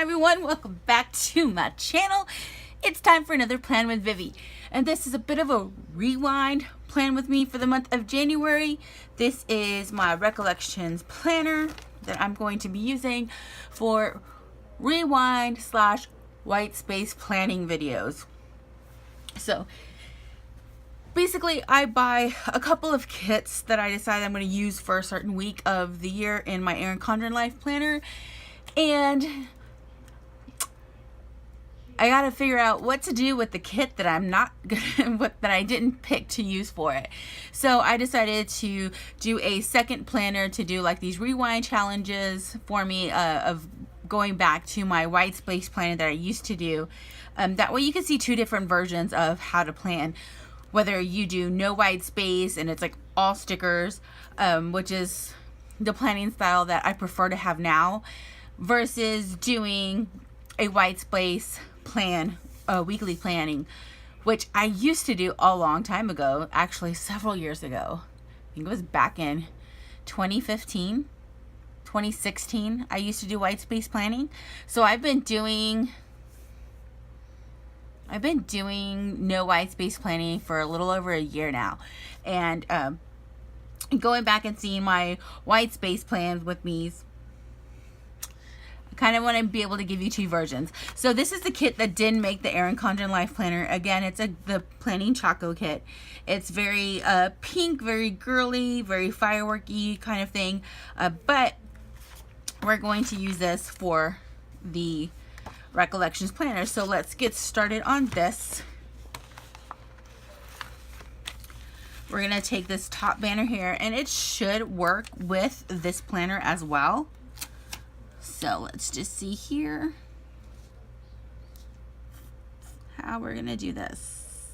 Hi everyone, welcome back to my channel. It's time for another Plan with Vivi, and this is a bit of a rewind plan with me for the month of January. This is my Recollections Planner that I'm going to be using for rewind / white space planning videos. So basically, I buy a couple of kits that I decide I'm going to use for a certain week of the year in my Erin Condren Lifeplanner, and I got to figure out what to do with the kit that I'm not that I didn't pick to use for it. So I decided to do a second planner to do like these rewind challenges for me of going back to my white space planner that I used to do. That way you can see two different versions of how to plan. Whether you do no white space and it's like all stickers, which is the planning style that I prefer to have now, versus doing a white space plan, weekly planning, which I used to do a long time ago, actually several years ago. I think it was back in 2015, 2016, I used to do white space planning. So I've been doing no white space planning for a little over a year now, and going back and seeing my white space plans with me, I kind of want to be able to give you two versions. So this is the kit that didn't make the Erin Condren Lifeplanner. Again, it's the Planning Choco kit. It's very pink, very girly, very fireworky kind of thing, but we're going to use this for the Recollections Planner. So let's get started on this. We're going to take this top banner here, and it should work with this planner as well. So let's just see here how we're going to do this.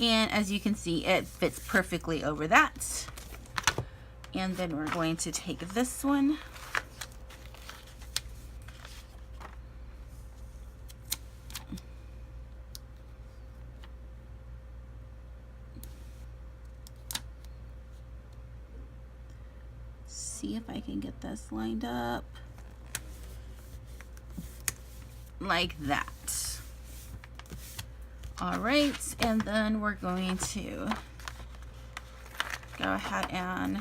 And as you can see, it fits perfectly over that. And then we're going to take this one, see if I can get this lined up like that. All right, and then we're going to go ahead and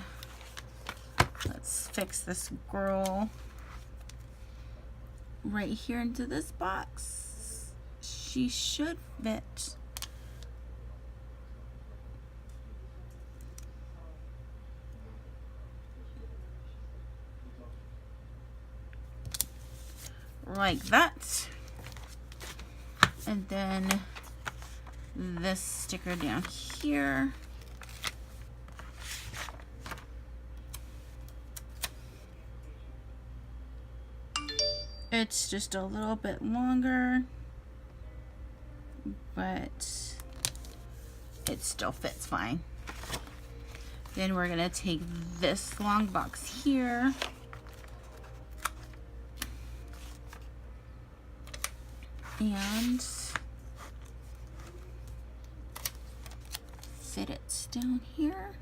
let's fix this girl right here into this box. She should fit. Like that. And then this sticker down here. It's just a little bit longer, but it still fits fine. Then we're gonna take this long box here, and fit it down here.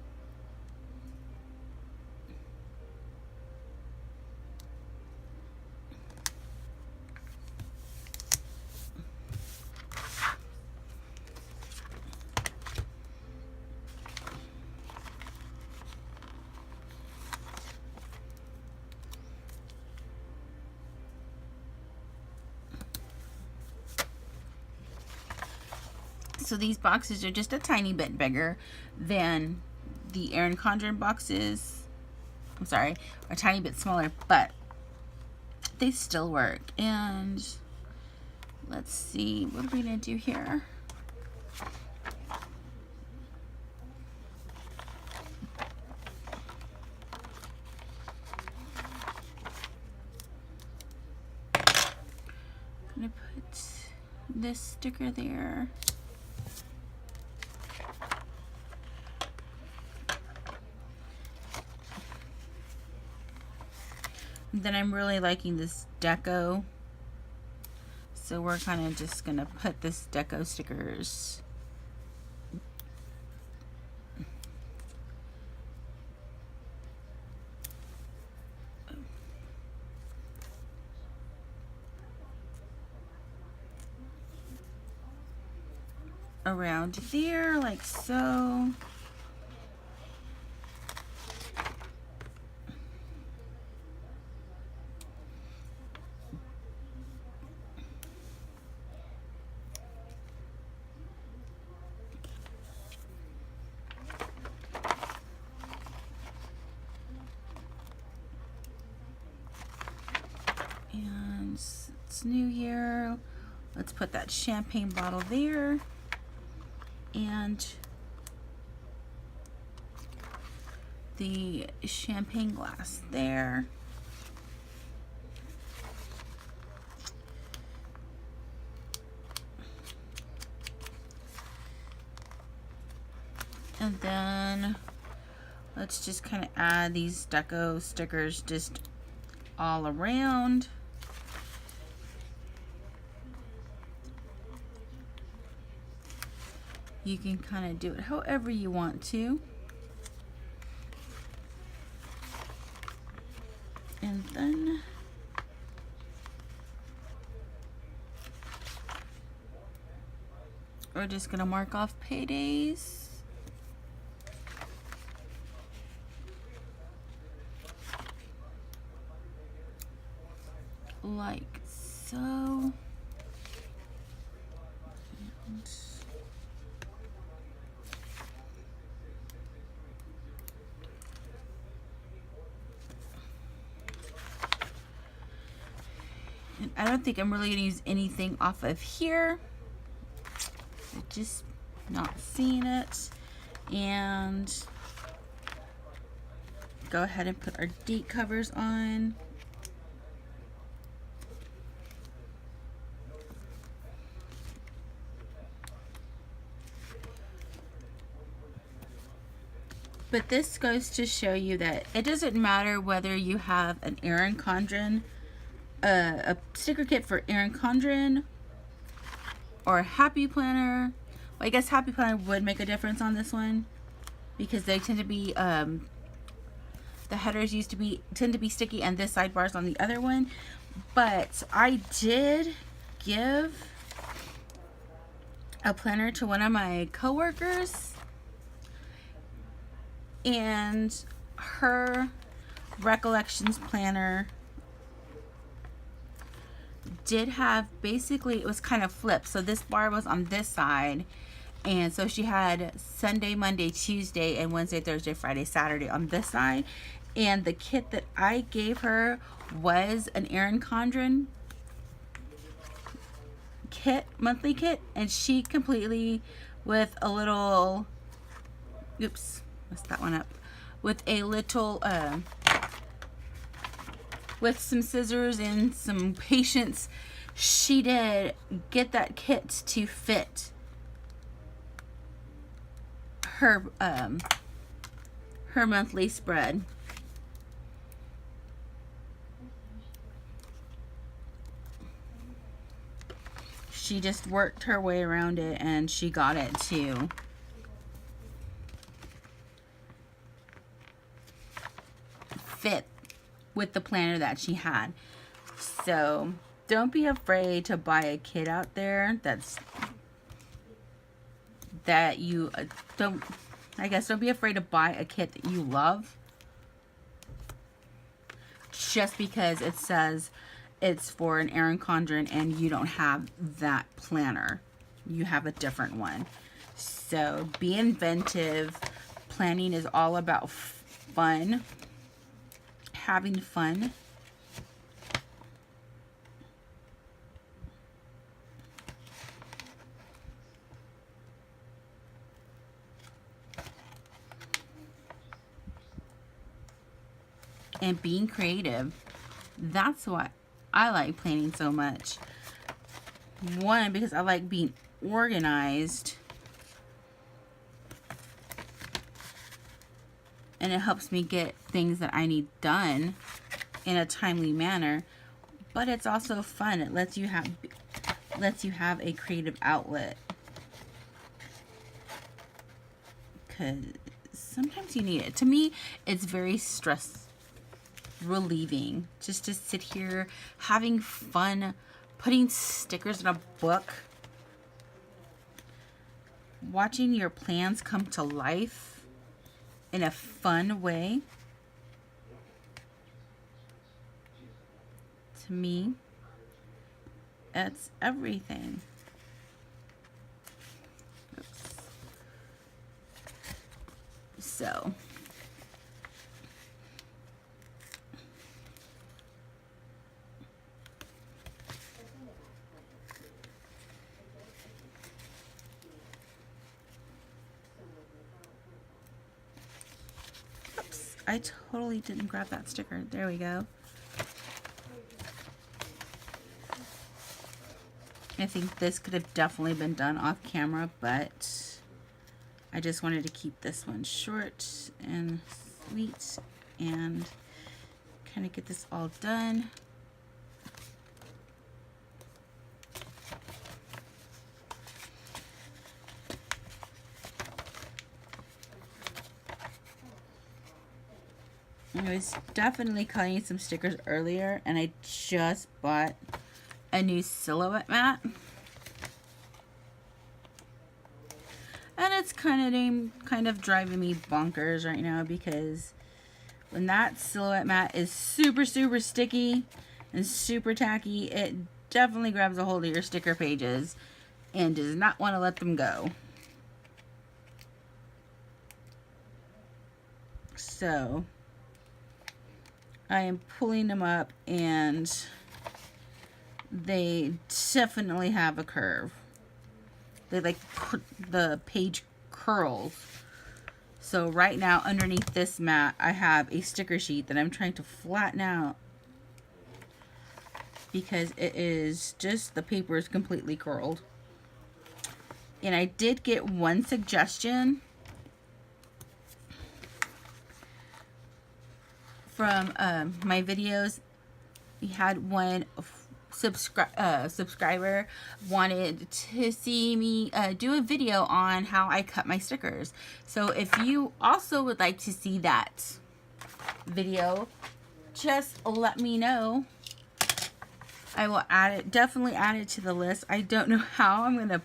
So these boxes are just a tiny bit bigger than the Erin Condren boxes. I'm sorry, a tiny bit smaller, but they still work. And let's see, what are we gonna do here? I'm gonna put this sticker there. Then I'm really liking this deco, so we're kind of just gonna put this deco stickers around there like so. And it's New Year. Let's put that champagne bottle there. And the champagne glass there. And then let's just kind of add these deco stickers just all around. You can kind of do it however you want to. And then we're just gonna mark off paydays. Like so. And I don't think I'm really gonna use anything off of here. Just not seeing it. And go ahead and put our date covers on. But this goes to show you that it doesn't matter whether you have an Erin Condren, a sticker kit for Erin Condren, or a Happy Planner. Well, I guess Happy Planner would make a difference on this one because they tend to be, the headers tend to be sticky, and this sidebar's on the other one. But I did give a planner to one of my coworkers, and her Recollections Planner did have, basically it was kind of flipped. So this bar was on this side, and so she had Sunday, Monday, Tuesday, and Wednesday, Thursday, Friday, Saturday on this side. And the kit that I gave her was an Erin Condren kit, monthly kit, and she completely, with a little, oops, messed that one up, with a little with some scissors and some patience, she did get that kit to fit her her monthly spread. She just worked her way around it, and she got it to fit with the planner that she had. So don't be afraid to buy a kit out there that you don't be afraid to buy a kit that you love just because it says it's for an Erin Condren and you don't have that planner. You have a different one. So be inventive. Planning is all about fun. Having fun. And being creative. That's why I like planning so much. One, because I like being organized. And it helps me get things that I need done in a timely manner. But it's also fun. It lets you have a creative outlet. Because sometimes you need it. To me, it's very stress relieving just to sit here having fun, putting stickers in a book. watching your plans come to life in a fun way, to me, that's everything. Oops. So I totally didn't grab that sticker. There we go. I think this could have definitely been done off camera, but I just wanted to keep this one short and sweet and kind of get this all done. I was definitely cutting some stickers earlier, and I just bought a new silhouette mat. And it's kind of driving me bonkers right now, because when that silhouette mat is super sticky and super tacky, it definitely grabs a hold of your sticker pages and does not want to let them go. So I am pulling them up, and they definitely have a curve. They like the page curls. So right now underneath this mat, I have a sticker sheet that I'm trying to flatten out, because it is just, the paper is completely curled. And I did get one suggestion from my videos. We had one subscriber wanted to see me do a video on how I cut my stickers. So if you also would like to see that video, just let me know. I will add it, definitely add it to the list. I don't know how I'm gonna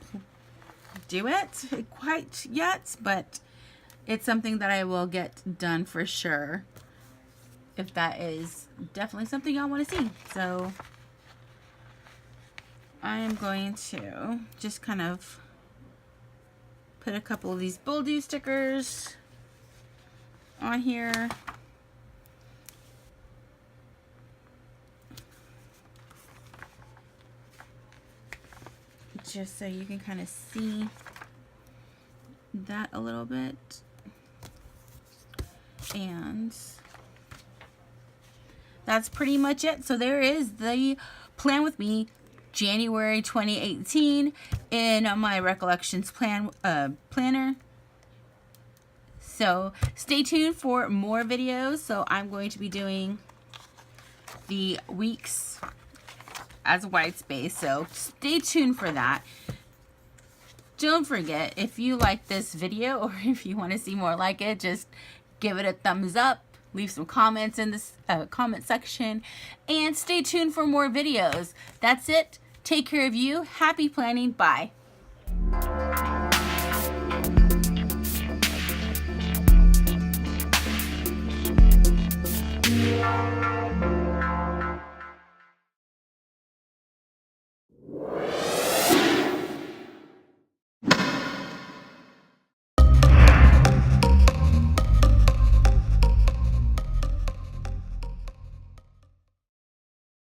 do it quite yet, but it's something that I will get done for sure, if that is definitely something y'all want to see. So I am going to just kind of put a couple of these Bull-Do stickers on here. Just so you can kind of see that a little bit. And that's pretty much it. So there is the Plan With Me January 2018 in my Recollections Planner. So stay tuned for more videos. So I'm going to be doing the weeks as white space, so stay tuned for that. Don't forget, if you like this video, or if you want to see more like it, just give it a thumbs up, leave some comments in this comment section, and stay tuned for more videos. That's it. Take care of you. Happy planning. Bye.